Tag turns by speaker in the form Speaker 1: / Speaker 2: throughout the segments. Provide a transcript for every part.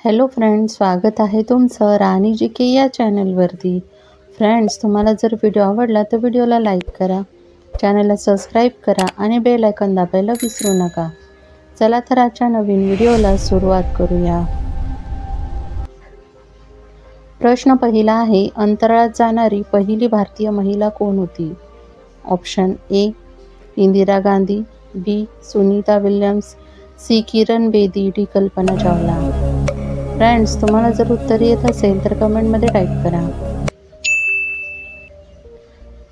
Speaker 1: Hello friends, स्वागत आहे तुमचं राणी जी के या चॅनलवरती। फ्रेंड्स, तुम्हाला जर व्हिडिओ आवडला तर व्हिडिओला लाईक करा, चॅनलला सबस्क्राईब करा आणि बेल आयकॉन दाबायला विसरू नका। चला तर आजच्या नवीन व्हिडिओला सुरुवात करूया। प्रश्न पहिला आहे, अंतराळात जाणारी पहिली भारतीय महिला कोण होती? Option A Indira Gandhi, B Sunita Williams, C Kiran Bedi, D Kalpana Chawla. Friends, तुम्हाला जर उत्तर येत असेल तर कमेंटमध्ये टाईप करा।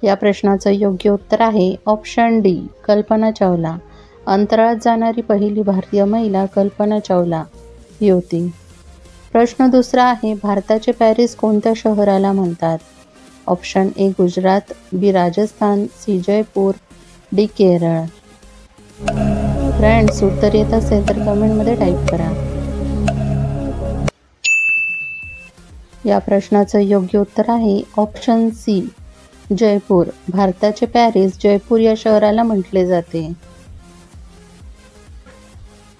Speaker 1: या प्रश्नाचं योग्य उत्तर आहे ऑप्शन डी कल्पना चावला। अंतराळात जाणारी पहिली भारतीय महिला कल्पना चावला ही होती। प्रश्न दुसरा आहे, भारताचे पॅरिस कोणत्या शहराला म्हणतात? Option A Gujarat, B Rajasthan, C Jaipur, D Kerala. Friends, उत्तर येत असेल तर कमेंटमध्ये टाईप करा। या प्रश्नाचं योग्य उत्तर आहे ऑप्शन सी जयपूर। भारताचे पॅरिस जयपूर या शहराला म्हटले जाते।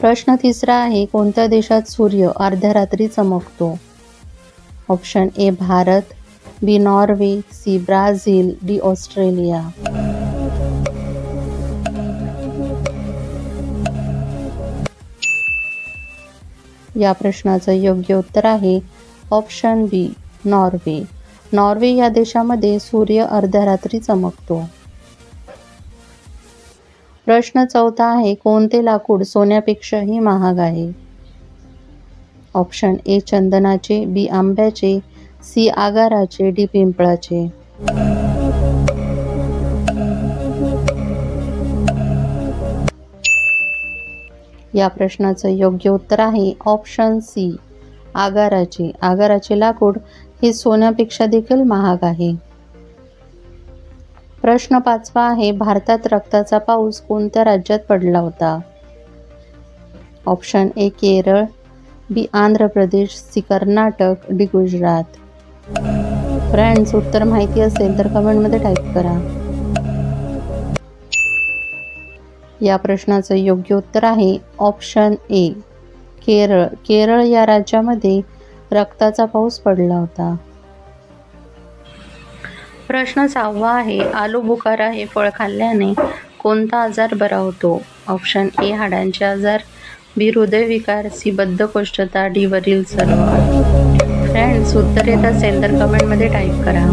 Speaker 1: प्रश्न तिसरा आहे, कोणत्या देशात सूर्य अर्ध्या रात्री चमकतो? Option A Bharat, B Norway, C Brazil, D Australia. या प्रश्नाचं योग्य उत्तर आहे ऑप्शन बी नॉर्वे। नॉर्वे या देशामध्ये सूर्य अर्ध्या रात्री चमकतो। प्रश्न चौथा आहे, कोणते लाकूड सोन्यापेक्षाही महाग आहे? ऑप्शन ए चंदनाचे, बी आंब्याचे, सी आगाराचे, डी पिंपळाचे। या प्रश्नाचं योग्य उत्तर आहे ऑप्शन सी आगाराचे। आगाराचे लाकूड हे सोन्यापेक्षा देखील महाग आहे। प्रश्न पाचवा आहे, भारतात रक्ताचा पाऊस कोणत्या राज्यात पडला होता? Option A Kerala, B Andhra Pradesh, C Karnataka, D Gujarat. Friends, उत्तर माहिती असेल तर कमेंटमध्ये टाईप करा। या प्रश्नाचं योग्य उत्तर आहे ऑप्शन ए केरळ। केरळ या राज्यामध्ये रक्ताचा पाऊस पडला होता। प्रश्न सहावा आहे, आलू बुखारा हे फळ खाल्ल्याने कोणता आजार बरा होतो? ऑप्शन ए हाडांचे आजार, बी हृदयविकार, सी बद्धकोष्ठता, डी वरील सर्व। फ्रेंड्स, उत्तर येत असेल तर कमेंटमध्ये टाईप करा।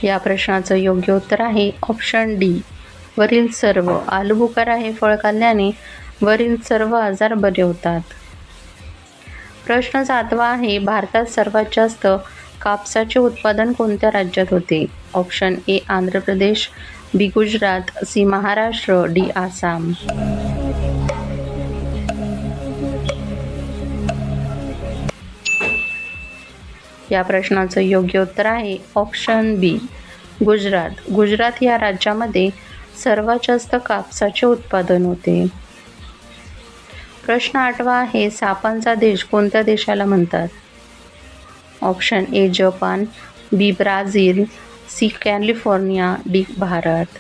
Speaker 1: या प्रश्नाचं योग्य उत्तर आहे ऑप्शन डी वरील सर्व। आलू बुखारा हे फळ खाल्ल्याने वरील सर्व आजार बरे होतात। प्रश्न सातवा आहे, भारतात सर्वात जास्त कापसाचे उत्पादन कोणत्या राज्यात होते? Option A Andhra Pradesh, B Gujarat, C Maharashtra, D Assam. या प्रश्नाचं योग्य उत्तर आहे ऑप्शन बी गुजरात। गुजरात या राज्यामध्ये सर्वात जास्त कापसाचे उत्पादन होते। प्रश्न आठवा आहे, सापांचा देश कोणत्या देशाला म्हणतात? Option A Japan, B Brazil, C California, D Bharat.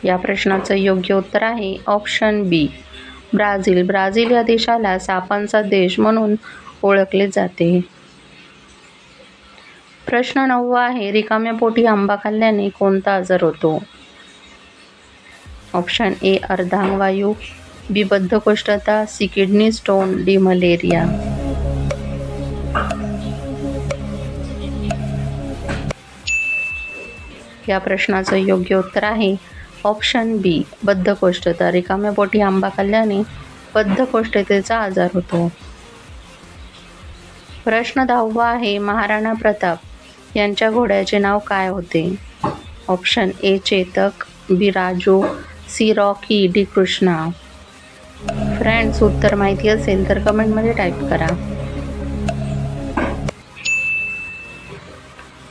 Speaker 1: या प्रश्नाचं योग्य उत्तर आहे ऑप्शन बी ब्राझील। ब्राझील या देशाला सापांचा देश म्हणून ओळखले जाते। प्रश्न नववा आहे, रिकाम्या पोटी आंबा खाल्ल्याने कोणता आजार होतो? ऑप्शन ए अर्धांगवायू, बी बद्धकोष्ठता, C kidney stone, D malaria. या प्रश्नाचं योग्य उत्तर आहे ऑप्शन बी बद्धकोष्ठता। रिकाम्या पोटी आंबा खाल्ल्याने बद्धकोष्ठतेचा आजार होतो। प्रश्न 10वा आहे, महाराणा प्रताप यांच्या घोड्याचे नाव काय होते? Option A Chetak, B Raju, C Rocky, D Krishna. Friends, उत्तर माहिती असेल तर कमेंटमध्ये टाईप करा।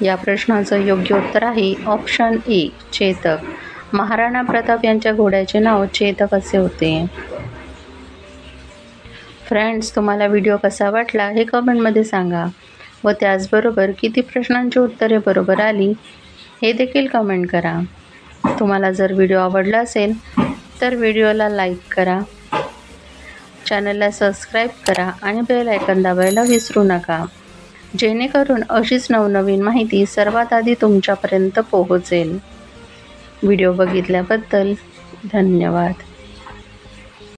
Speaker 1: या प्रश्नाचं योग्य उत्तर आहे ऑप्शन ए चेतक। महाराणा प्रताप यांच्या घोड्याचे नाव चेतक असे होते। फ्रेंड्स, तुम्हाला व्हिडिओ कसा वाटला हे कमेंटमध्ये सांगा व त्याचबरोबर किती प्रश्नांची उत्तरे बरोबर आली हे देखील कमेंट करा। तुम्हाला जर व्हिडिओ आवडला असेल तर व्हिडिओला लाईक करा, चॅनलला सबस्क्राईब करा आणि बेल आयकॉन दाबायला विसरू नका, जेणेकरून अशीच नवनवीन माहिती सर्वात आधी तुमच्यापर्यंत पोहोचेल. व्हिडिओ बघितल्याबद्दल धन्यवाद.